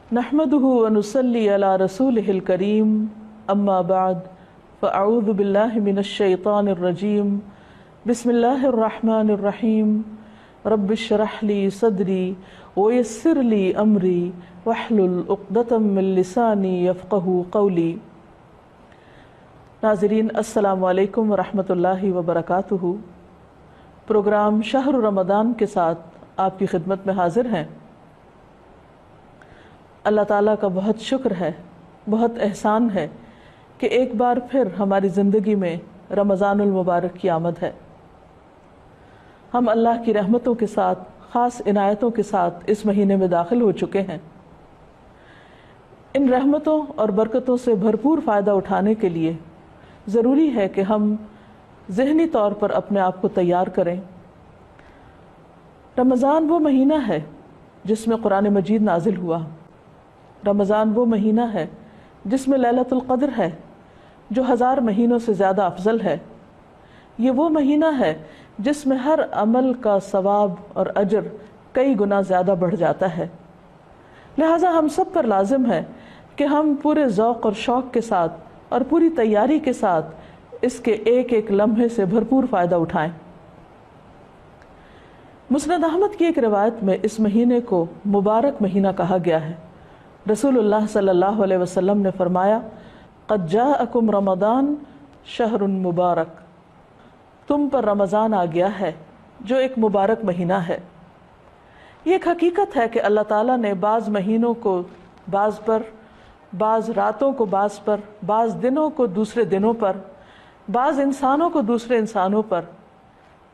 نحمده ونصلي على رسوله الكريم اما بعد فاعوذ بالله من الشيطان الرجيم بسم الله الرحمن الرحيم رب اشرح لي صدري ويسر لي امري واحلل عقدة من لساني يفقهوا قولي۔ ناظرین السلام علیکم ورحمۃ اللہ وبرکاتہ۔ پروگرام شہر رمضان کے ساتھ آپ کی خدمت میں حاضر ہیں۔ اللہ تعالیٰ کا بہت شکر ہے، بہت احسان ہے کہ ایک بار پھر ہماری زندگی میں رمضان المبارک کی آمد ہے۔ ہم اللہ کی رحمتوں کے ساتھ، خاص عنایتوں کے ساتھ اس مہینے میں داخل ہو چکے ہیں۔ ان رحمتوں اور برکتوں سے بھرپور فائدہ اٹھانے کے لیے ضروری ہے کہ ہم ذہنی طور پر اپنے آپ کو تیار کریں۔ رمضان وہ مہینہ ہے جس میں قرآن مجید نازل ہوا۔ رمضان وہ مہینہ ہے جس میں لیلۃ القدر ہے جو 1000 مہینوں سے زیادہ افضل ہے۔ یہ وہ مہینہ ہے جس میں ہر عمل کا ثواب اور اجر کئی گنا زیادہ بڑھ جاتا ہے۔ لہٰذا ہم سب پر لازم ہے کہ ہم پورے ذوق اور شوق کے ساتھ اور پوری تیاری کے ساتھ اس کے ایک ایک لمحے سے بھرپور فائدہ اٹھائیں۔ مسند احمد کی ایک روایت میں اس مہینے کو مبارک مہینہ کہا گیا ہے۔ رسول اللہ صلی اللہ علیہ وسلم نے فرمایا، قد جاءکم رمضان شہر مبارک، تم پر رمضان آ گیا ہے جو ایک مبارک مہینہ ہے۔ یہ ایک حقیقت ہے کہ اللہ تعالیٰ نے بعض مہینوں کو بعض پر، بعض راتوں کو بعض پر، بعض دنوں کو دوسرے دنوں پر، بعض انسانوں کو دوسرے انسانوں پر،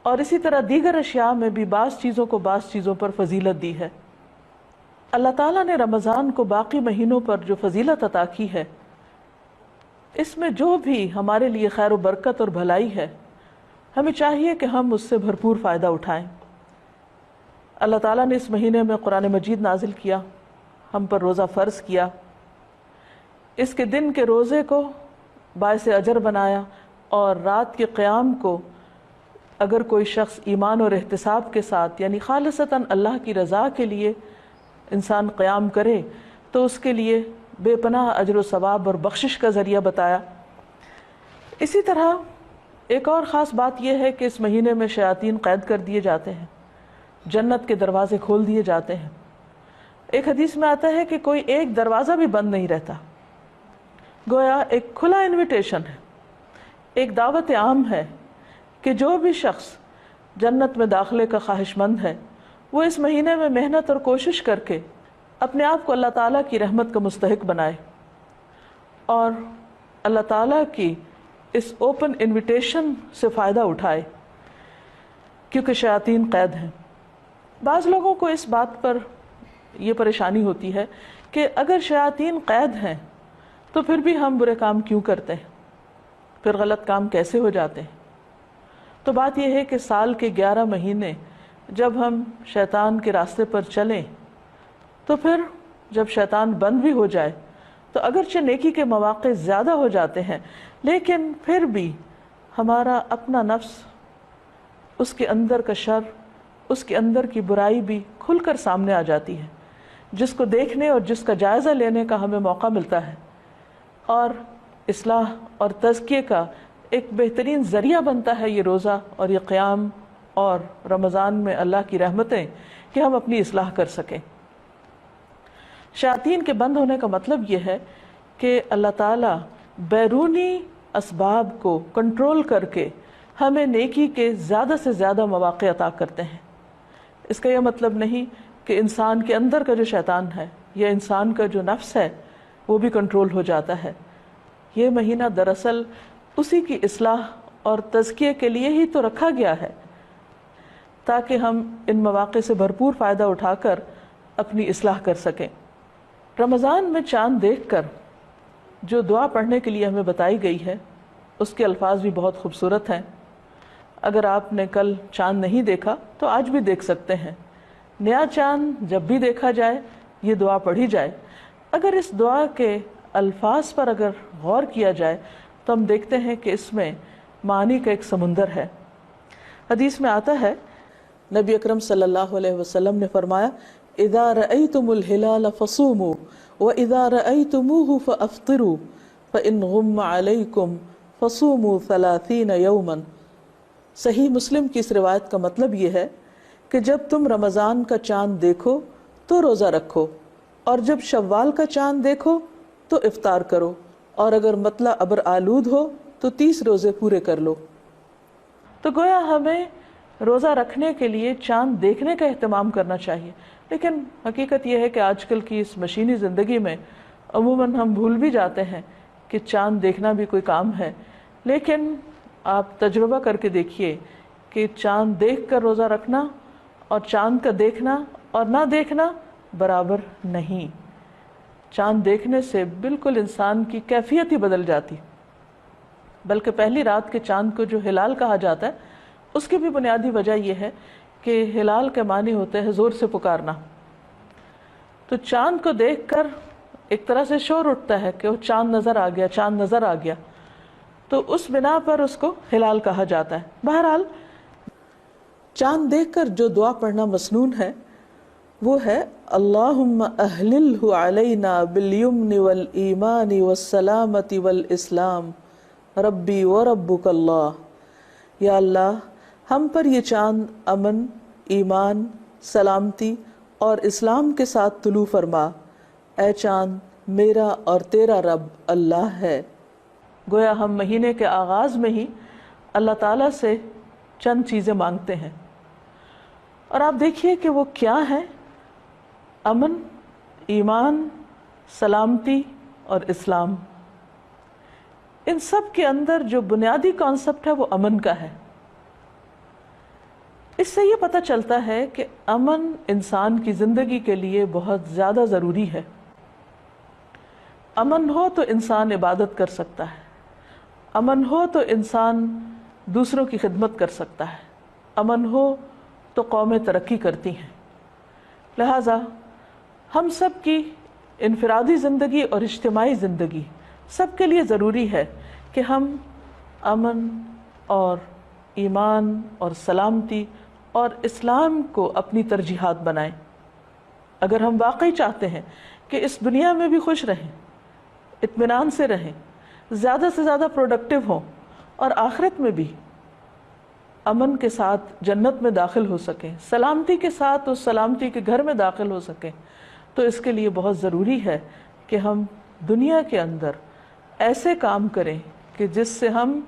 اور اسی طرح دیگر اشیاء میں بھی بعض چیزوں کو بعض چیزوں پر فضیلت دی ہے۔ اللہ تعالیٰ نے رمضان کو باقی مہینوں پر جو فضیلت عطا کی ہے، اس میں جو بھی ہمارے لیے خیر و برکت اور بھلائی ہے، ہمیں چاہیے کہ ہم اس سے بھرپور فائدہ اٹھائیں۔ اللہ تعالیٰ نے اس مہینے میں قرآن مجید نازل کیا، ہم پر روزہ فرض کیا، اس کے دن کے روزے کو باعث اجر بنایا، اور رات کے قیام کو اگر کوئی شخص ایمان اور احتساب کے ساتھ یعنی خالصتاً اللہ کی رضا کے لیے انسان قیام کرے تو اس کے لیے بے پناہ اجر و ثواب اور بخشش کا ذریعہ بتایا۔ اسی طرح ایک اور خاص بات یہ ہے کہ اس مہینے میں شیاطین قید کر دیے جاتے ہیں، جنت کے دروازے کھول دیے جاتے ہیں۔ ایک حدیث میں آتا ہے کہ کوئی ایک دروازہ بھی بند نہیں رہتا، گویا ایک کھلا انویٹیشن ہے، ایک دعوت عام ہے کہ جو بھی شخص جنت میں داخلے کا خواہش مند ہے وہ اس مہینے میں محنت اور کوشش کر کے اپنے آپ کو اللہ تعالیٰ کی رحمت کا مستحق بنائے، اور اللہ تعالیٰ کی اس اوپن انویٹیشن سے فائدہ اٹھائے، کیونکہ شیاطین قید ہیں۔ بعض لوگوں کو اس بات پر یہ پریشانی ہوتی ہے کہ اگر شیاطین قید ہیں تو پھر بھی ہم برے کام کیوں کرتے ہیں، پھر غلط کام کیسے ہو جاتے ہیں؟ تو بات یہ ہے کہ سال کے 11 مہینے جب ہم شیطان کے راستے پر چلیں تو پھر جب شیطان بند بھی ہو جائے تو اگرچہ نیکی کے مواقع زیادہ ہو جاتے ہیں، لیکن پھر بھی ہمارا اپنا نفس، اس کے اندر کا شر، اس کے اندر کی برائی بھی کھل کر سامنے آ جاتی ہے، جس کو دیکھنے اور جس کا جائزہ لینے کا ہمیں موقع ملتا ہے، اور اصلاح اور تزکیے کا ایک بہترین ذریعہ بنتا ہے یہ روزہ اور یہ قیام اور رمضان میں اللہ کی رحمتیں کہ ہم اپنی اصلاح کر سکیں۔ شیاطین کے بند ہونے کا مطلب یہ ہے کہ اللہ تعالیٰ بیرونی اسباب کو کنٹرول کر کے ہمیں نیکی کے زیادہ سے زیادہ مواقع عطا کرتے ہیں۔ اس کا یہ مطلب نہیں کہ انسان کے اندر کا جو شیطان ہے یا انسان کا جو نفس ہے وہ بھی کنٹرول ہو جاتا ہے۔ یہ مہینہ دراصل اسی کی اصلاح اور تزکیے کے لیے ہی تو رکھا گیا ہے، تاکہ ہم ان مواقع سے بھرپور فائدہ اٹھا کر اپنی اصلاح کر سکیں۔ رمضان میں چاند دیکھ کر جو دعا پڑھنے کے لیے ہمیں بتائی گئی ہے اس کے الفاظ بھی بہت خوبصورت ہیں۔ اگر آپ نے کل چاند نہیں دیکھا تو آج بھی دیکھ سکتے ہیں۔ نیا چاند جب بھی دیکھا جائے یہ دعا پڑھی جائے۔ اگر اس دعا کے الفاظ پر اگر غور کیا جائے تو ہم دیکھتے ہیں کہ اس میں معانی کا ایک سمندر ہے۔ حدیث میں آتا ہے، نبی اکرم صلی اللہ علیہ وسلم نے فرمایا اذا رأيتم الهلال فصوموا واذا رأيتموه فافطروا فان غم عليكم فصوموا 30 يوما۔ صحیح مسلم کی اس روایت کا مطلب یہ ہے کہ جب تم رمضان کا چاند دیکھو تو روزہ رکھو، اور جب شوال کا چاند دیکھو تو افطار کرو، اور اگر مطلع ابر آلود ہو تو 30 روزے پورے کر لو۔ تو گویا ہمیں روزہ رکھنے کے لیے چاند دیکھنے کا اہتمام کرنا چاہیے، لیکن حقیقت یہ ہے کہ آج کل کی اس مشینی زندگی میں عموماً ہم بھول بھی جاتے ہیں کہ چاند دیکھنا بھی کوئی کام ہے۔ لیکن آپ تجربہ کر کے دیکھیے کہ چاند دیکھ کر روزہ رکھنا اور چاند کا دیکھنا اور نہ دیکھنا برابر نہیں۔ چاند دیکھنے سے بالکل انسان کی کیفیت ہی بدل جاتی، بلکہ پہلی رات کے چاند کو جو ہلال کہا جاتا ہے اس کی بھی بنیادی وجہ یہ ہے کہ ہلال کے معنی ہوتے ہیں زور سے پکارنا۔ تو چاند کو دیکھ کر ایک طرح سے شور اٹھتا ہے کہ وہ چاند نظر آ گیا، چاند نظر آ گیا، تو اس بنا پر اس کو ہلال کہا جاتا ہے۔ بہرحال چاند دیکھ کر جو دعا پڑھنا مسنون ہے وہ ہے اللہم اہللہ علینا بالیمن والایمان والسلامت والاسلام ربی وربک اللہ۔ یا اللہ ہم پر یہ چاند امن، ایمان، سلامتی اور اسلام کے ساتھ طلوع فرما، اے چاند میرا اور تیرا رب اللہ ہے۔ گویا ہم مہینے کے آغاز میں ہی اللہ تعالیٰ سے چند چیزیں مانگتے ہیں، اور آپ دیکھیے کہ وہ کیا ہیں؟ امن، ایمان، سلامتی اور اسلام۔ ان سب کے اندر جو بنیادی کانسیپٹ ہے وہ امن کا ہے۔ اس سے یہ پتہ چلتا ہے کہ امن انسان کی زندگی کے لیے بہت زیادہ ضروری ہے۔ امن ہو تو انسان عبادت کر سکتا ہے، امن ہو تو انسان دوسروں کی خدمت کر سکتا ہے، امن ہو تو قومیں ترقی کرتی ہیں۔ لہٰذا ہم سب کی انفرادی زندگی اور اجتماعی زندگی سب کے لیے ضروری ہے کہ ہم امن اور ایمان اور سلامتی اور اسلام کو اپنی ترجیحات بنائیں۔ اگر ہم واقعی چاہتے ہیں کہ اس دنیا میں بھی خوش رہیں، اطمینان سے رہیں، زیادہ سے زیادہ پروڈکٹیو ہوں، اور آخرت میں بھی امن کے ساتھ جنت میں داخل ہو سکیں، سلامتی کے ساتھ اس سلامتی کے گھر میں داخل ہو سکیں، تو اس کے لیے بہت ضروری ہے کہ ہم دنیا کے اندر ایسے کام کریں کہ جس سے ہم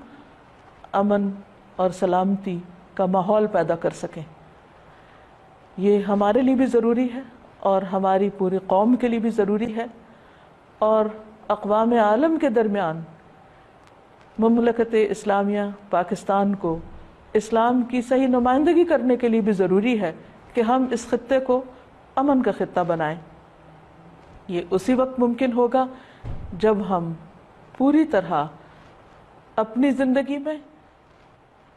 امن اور سلامتی کا ماحول پیدا کر سکیں۔ یہ ہمارے لیے بھی ضروری ہے اور ہماری پوری قوم کے لیے بھی ضروری ہے، اور اقوام عالم کے درمیان مملکت اسلامیہ پاکستان کو اسلام کی صحیح نمائندگی کرنے کے لیے بھی ضروری ہے کہ ہم اس خطے کو امن کا خطہ بنائیں۔ یہ اسی وقت ممکن ہوگا جب ہم پوری طرح اپنی زندگی میں،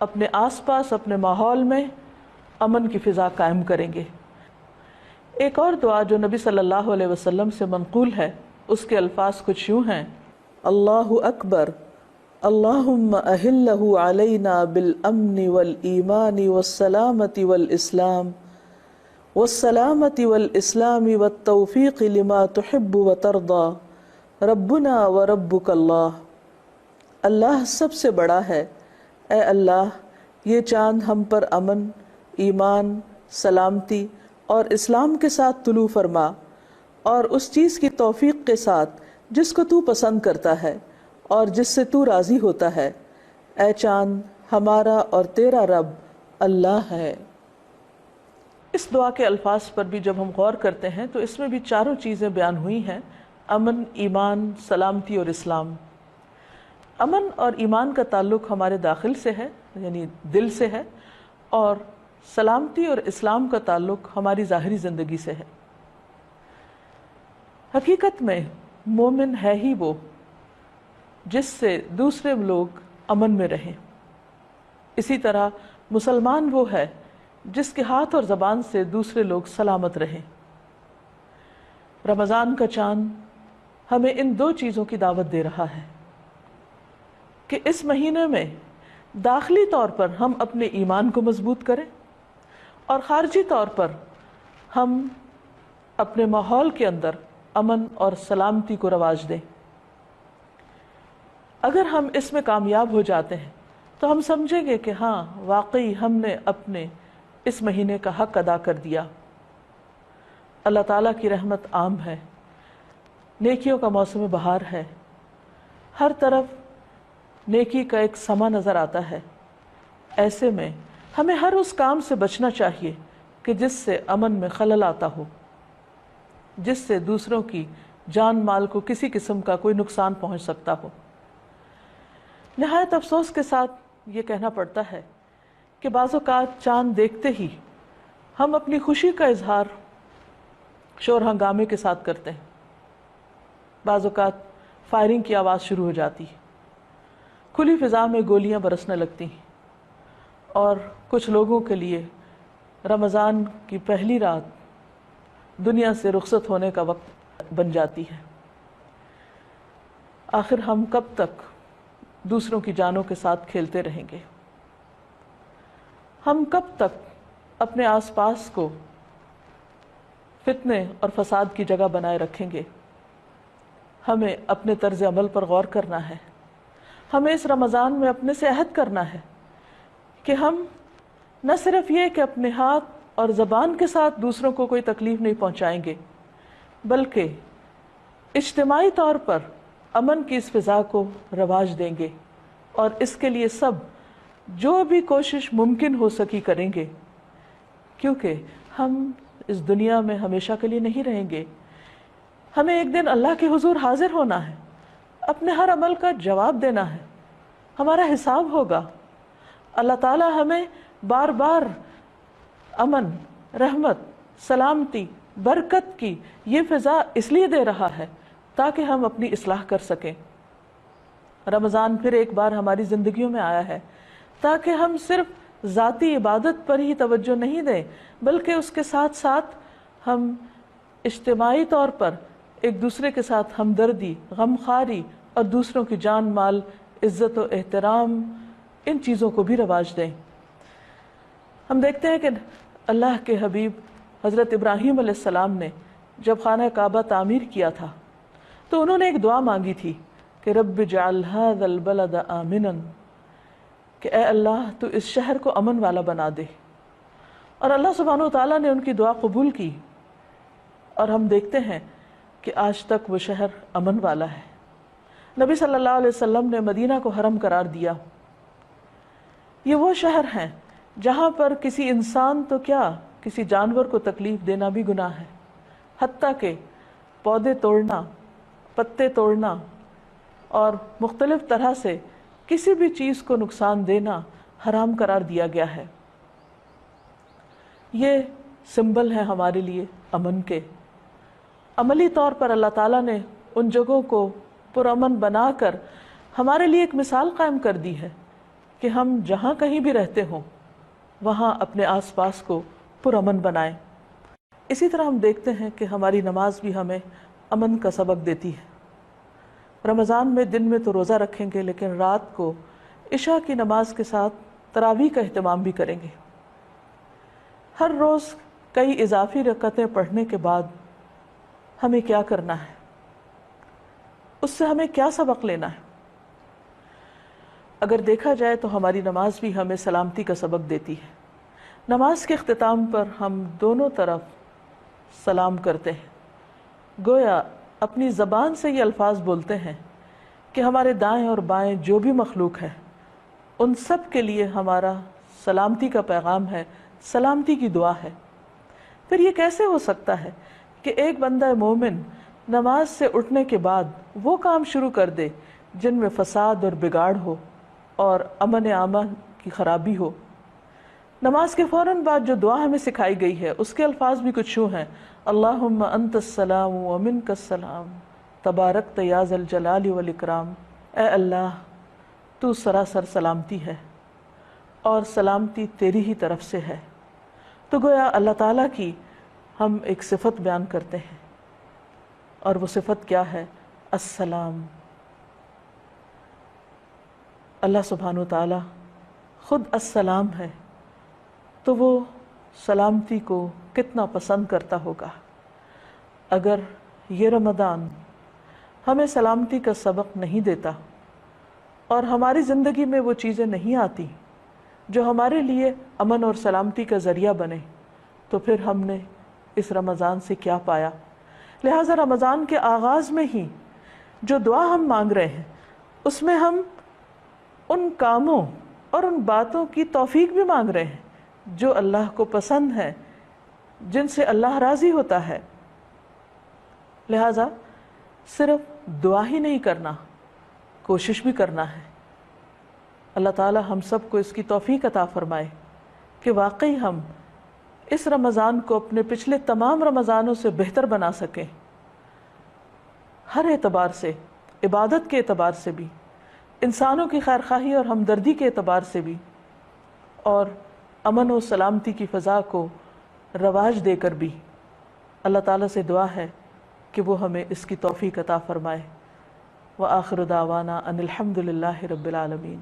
اپنے آس پاس، اپنے ماحول میں امن کی فضا قائم کریں گے۔ ایک اور دعا جو نبی صلی اللہ علیہ وسلم سے منقول ہے، اس کے الفاظ کچھ یوں ہیں: اللہ اکبر، اللہم اہلہ علینا بالامن والایمان والسلامت والاسلام والسلامت والاسلام والتوفیق لما تحب وترضى ربنا وربک اللہ۔ اللہ سب سے بڑا ہے، اے اللہ یہ چاند ہم پر امن، ایمان، سلامتی اور اسلام کے ساتھ طلوع فرما، اور اس چیز کی توفیق کے ساتھ جس کو تو پسند کرتا ہے اور جس سے تو راضی ہوتا ہے، اے چاند ہمارا اور تیرا رب اللہ ہے۔ اس دعا کے الفاظ پر بھی جب ہم غور کرتے ہیں تو اس میں بھی چاروں چیزیں بیان ہوئی ہیں: امن، ایمان، سلامتی اور اسلام۔ امن اور ایمان کا تعلق ہمارے داخل سے ہے، یعنی دل سے ہے، اور سلامتی اور اسلام کا تعلق ہماری ظاہری زندگی سے ہے۔ حقیقت میں مومن ہے ہی وہ جس سے دوسرے لوگ امن میں رہیں۔ اسی طرح مسلمان وہ ہے جس کے ہاتھ اور زبان سے دوسرے لوگ سلامت رہیں۔ رمضان کا چاند ہمیں ان دو چیزوں کی دعوت دے رہا ہے کہ اس مہینے میں داخلی طور پر ہم اپنے ایمان کو مضبوط کریں، اور خارجی طور پر ہم اپنے ماحول کے اندر امن اور سلامتی کو رواج دیں۔ اگر ہم اس میں کامیاب ہو جاتے ہیں تو ہم سمجھیں گے کہ ہاں واقعی ہم نے اپنے اس مہینے کا حق ادا کر دیا۔ اللہ تعالیٰ کی رحمت عام ہے، نیکیوں کا موسم بہار ہے، ہر طرف نیکی کا ایک سما نظر آتا ہے۔ ایسے میں ہمیں ہر اس کام سے بچنا چاہیے کہ جس سے امن میں خلل آتا ہو، جس سے دوسروں کی جان مال کو کسی قسم کا کوئی نقصان پہنچ سکتا ہو۔ نہایت افسوس کے ساتھ یہ کہنا پڑتا ہے کہ بعض اوقات چاند دیکھتے ہی ہم اپنی خوشی کا اظہار شور ہنگامے کے ساتھ کرتے ہیں۔ بعض اوقات فائرنگ کی آواز شروع ہو جاتی ہے، کھلی فضا میں گولیاں برسنے لگتی ہیں، اور کچھ لوگوں کے لیے رمضان کی پہلی رات دنیا سے رخصت ہونے کا وقت بن جاتی ہے۔ آخر ہم کب تک دوسروں کی جانوں کے ساتھ کھیلتے رہیں گے؟ ہم کب تک اپنے آس پاس کو فتنے اور فساد کی جگہ بنائے رکھیں گے؟ ہمیں اپنے طرز عمل پر غور کرنا ہے۔ ہمیں اس رمضان میں اپنے سے عہد کرنا ہے کہ ہم نہ صرف یہ کہ اپنے ہاتھ اور زبان کے ساتھ دوسروں کو کوئی تکلیف نہیں پہنچائیں گے، بلکہ اجتماعی طور پر امن کی اس فضا کو رواج دیں گے، اور اس کے لیے سب جو بھی کوشش ممکن ہو سکی کریں گے، کیونکہ ہم اس دنیا میں ہمیشہ کے لیے نہیں رہیں گے۔ ہمیں ایک دن اللہ کے حضور حاضر ہونا ہے، اپنے ہر عمل کا جواب دینا ہے، ہمارا حساب ہوگا۔ اللہ تعالیٰ ہمیں بار بار امن، رحمت، سلامتی، برکت کی یہ فضا اس لیے دے رہا ہے تاکہ ہم اپنی اصلاح کر سکیں۔ رمضان پھر ایک بار ہماری زندگیوں میں آیا ہے تاکہ ہم صرف ذاتی عبادت پر ہی توجہ نہیں دیں، بلکہ اس کے ساتھ ساتھ ہم اجتماعی طور پر ایک دوسرے کے ساتھ ہمدردی، غمخواری اور دوسروں کی جان مال، عزت و احترام، ان چیزوں کو بھی رواج دیں۔ ہم دیکھتے ہیں کہ اللہ کے حبیب حضرت ابراہیم علیہ السلام نے جب خانہ کعبہ تعمیر کیا تھا تو انہوں نے ایک دعا مانگی تھی کہ رب اجعل ھذا البلد آمنا، کہ اے اللہ تو اس شہر کو امن والا بنا دے، اور اللہ سبحانہ و تعالیٰ نے ان کی دعا قبول کی، اور ہم دیکھتے ہیں کہ آج تک وہ شہر امن والا ہے۔ نبی صلی اللہ علیہ وسلم نے مدینہ کو حرم قرار دیا۔ یہ وہ شہر ہیں جہاں پر کسی انسان تو کیا، کسی جانور کو تکلیف دینا بھی گناہ ہے، حتیٰ کہ پودے توڑنا، پتے توڑنا اور مختلف طرح سے کسی بھی چیز کو نقصان دینا حرام قرار دیا گیا ہے۔ یہ سمبل ہے ہمارے لیے امن کے۔ عملی طور پر اللہ تعالیٰ نے ان جگہوں کو پرامن بنا کر ہمارے لیے ایک مثال قائم کر دی ہے کہ ہم جہاں کہیں بھی رہتے ہوں وہاں اپنے آس پاس کو پرامن بنائیں۔ اسی طرح ہم دیکھتے ہیں کہ ہماری نماز بھی ہمیں امن کا سبق دیتی ہے۔ رمضان میں دن میں تو روزہ رکھیں گے، لیکن رات کو عشاء کی نماز کے ساتھ تراویح کا اہتمام بھی کریں گے۔ ہر روز کئی اضافی رکعتیں پڑھنے کے بعد ہمیں کیا کرنا ہے، اس سے ہمیں کیا سبق لینا ہے؟ اگر دیکھا جائے تو ہماری نماز بھی ہمیں سلامتی کا سبق دیتی ہے۔ نماز کے اختتام پر ہم دونوں طرف سلام کرتے ہیں، گویا اپنی زبان سے یہ الفاظ بولتے ہیں کہ ہمارے دائیں اور بائیں جو بھی مخلوق ہے ان سب کے لیے ہمارا سلامتی کا پیغام ہے، سلامتی کی دعا ہے۔ پھر یہ کیسے ہو سکتا ہے کہ ایک بندہ مومن نماز سے اٹھنے کے بعد وہ کام شروع کر دے جن میں فساد اور بگاڑ ہو اور امن عامہ کی خرابی ہو؟ نماز کے فوراً بعد جو دعا ہمیں سکھائی گئی ہے اس کے الفاظ بھی کچھ یوں ہیں: اللہم انت السلام ومنک السلام تبارکت یا ذا الجلال والاکرام۔ اے اللہ تو سراسر سلامتی ہے اور سلامتی تیری ہی طرف سے ہے۔ تو گویا اللہ تعالیٰ کی ہم ایک صفت بیان کرتے ہیں، اور وہ صفت کیا ہے؟ السلام۔ اللہ سبحانہ وتعالیٰ خود السلام ہے، تو وہ سلامتی کو کتنا پسند کرتا ہوگا۔ اگر یہ رمضان ہمیں سلامتی کا سبق نہیں دیتا اور ہماری زندگی میں وہ چیزیں نہیں آتی جو ہمارے لیے امن اور سلامتی کا ذریعہ بنے، تو پھر ہم نے اس رمضان سے کیا پایا؟ لہٰذا رمضان کے آغاز میں ہی جو دعا ہم مانگ رہے ہیں اس میں ہم ان کاموں اور ان باتوں کی توفیق بھی مانگ رہے ہیں جو اللہ کو پسند ہے، جن سے اللہ راضی ہوتا ہے۔ لہٰذا صرف دعا ہی نہیں کرنا، کوشش بھی کرنا ہے۔ اللہ تعالی ہم سب کو اس کی توفیق عطا فرمائے کہ واقعی ہم اس رمضان کو اپنے پچھلے تمام رمضانوں سے بہتر بنا سکیں، ہر اعتبار سے، عبادت کے اعتبار سے بھی، انسانوں کی خیرخواہی اور ہمدردی کے اعتبار سے بھی، اور امن و سلامتی کی فضا کو رواج دے کر بھی۔ اللہ تعالیٰ سے دعا ہے کہ وہ ہمیں اس کی توفیق عطا فرمائے۔ وآخر دعوانا ان الحمد للہ رب العالمین۔